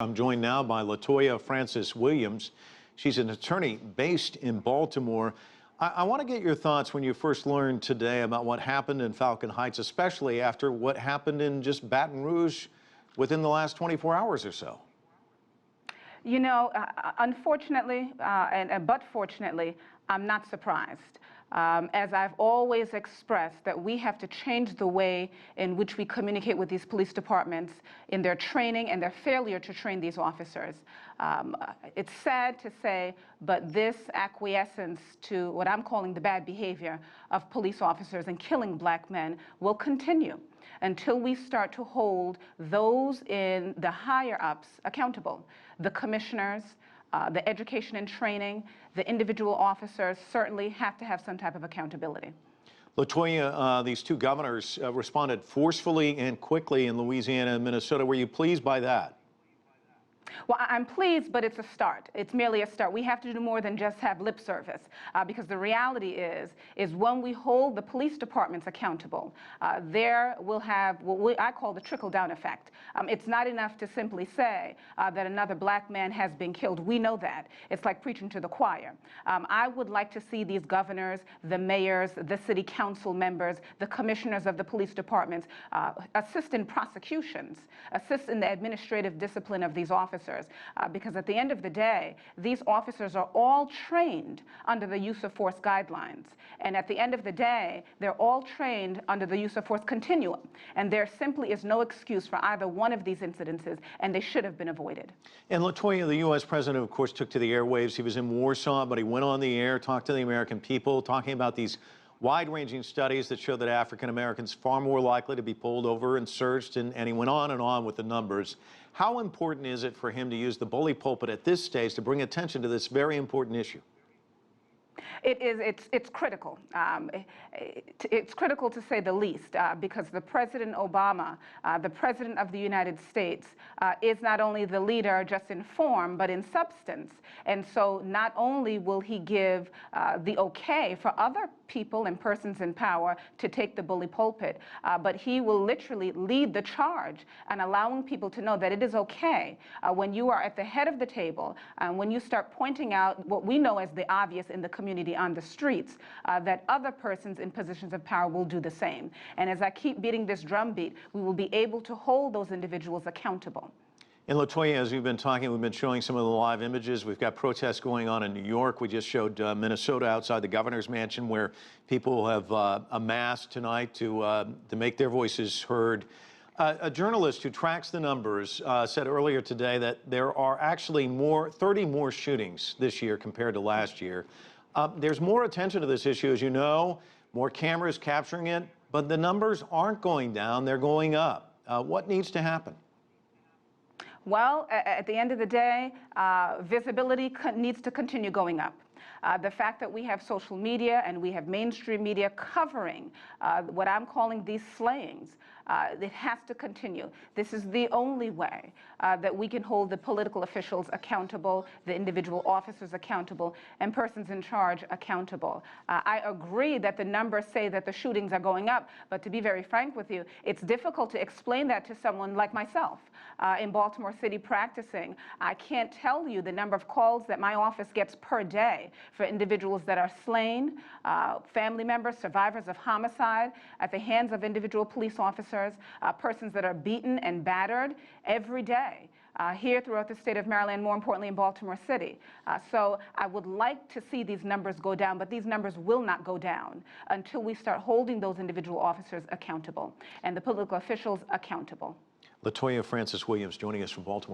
I'm joined now by Latoya Francis Williams. She's an attorney based in Baltimore. I want to get your thoughts when you first learned today about what happened in Falcon Heights, especially after what happened in just Baton Rouge within the last 24 hours or so. You know, unfortunately, but fortunately, I'm not surprised. As I've always expressed, that we have to change the way in which we communicate with these police departments in their training and their failure to train these officers. It's sad to say, but this acquiescence to what I'm calling the bad behavior of police officers and killing black men will continue until we start to hold those in the higher ups accountable. The commissioners, the education and training, the individual officers certainly have to have some type of accountability. Latoya, these two governors responded forcefully and quickly in Louisiana and Minnesota. Were you pleased by that? Well, I'm pleased, but it's a start. It's merely a start. We have to do more than just have lip service, because the reality is when we hold the police departments accountable, there will have what I call the trickle-down effect. It's not enough to simply say that another black man has been killed. We know that. It's like preaching to the choir. I would like to see these governors, the mayors, the city council members, the commissioners of the police departments assist in prosecutions, assist in the administrative discipline of these officers. Because at the end of the day, these officers are all trained under the use of force guidelines. And at the end of the day, they're all trained under the use of force continuum. And there simply is no excuse for either one of these incidences, and they should have been avoided. And Latoya, the U.S. president, of course, took to the airwaves. He was in Warsaw, but he went on the air, talked to the American people, talking about these wide-ranging studies that show that African Americans are far more likely to be pulled over and searched, and he went on with the numbers. How important is it for him to use the bully pulpit at this stage to bring attention to this very important issue? It's critical. It's critical to say the least, because the President Obama, the President of the United States, is not only the leader just in form, but in substance. And so not only will he give the okay for other people and persons in power to take the bully pulpit, but he will literally lead the charge and allowing people to know that it is okay when you are at the head of the table, when you start pointing out what we know as the obvious in the community on the streets, that other persons in positions of power will do the same. And as I keep beating this drumbeat, we will be able to hold those individuals accountable. And Latoya, as we've been talking, we've been showing some of the live images. We've got protests going on in New York. We just showed Minnesota outside the governor's mansion, where people have amassed tonight to make their voices heard. A journalist who tracks the numbers said earlier today that there are actually 30 more shootings this year compared to last year. There's more attention to this issue, as you know, more cameras capturing it, but the numbers aren't going down, they're going up. What needs to happen? Well, at the end of the day, visibility needs to continue going up. The fact that we have social media and we have mainstream media covering what I'm calling these slayings, it has to continue. This is the only way that we can hold the political officials accountable, the individual officers accountable, and persons in charge accountable. I agree that the numbers say that the shootings are going up, but to be very frank with you, it's difficult to explain that to someone like myself in Baltimore City practicing. I can't tell you the number of calls that my office gets per day for individuals that are slain, family members, survivors of homicide at the hands of individual police officers, persons that are beaten and battered every day here throughout the state of Maryland, more importantly in Baltimore City. So I would like to see these numbers go down, but these numbers will not go down until we start holding those individual officers accountable and the political officials accountable. Latoya Francis Williams joining us from Baltimore.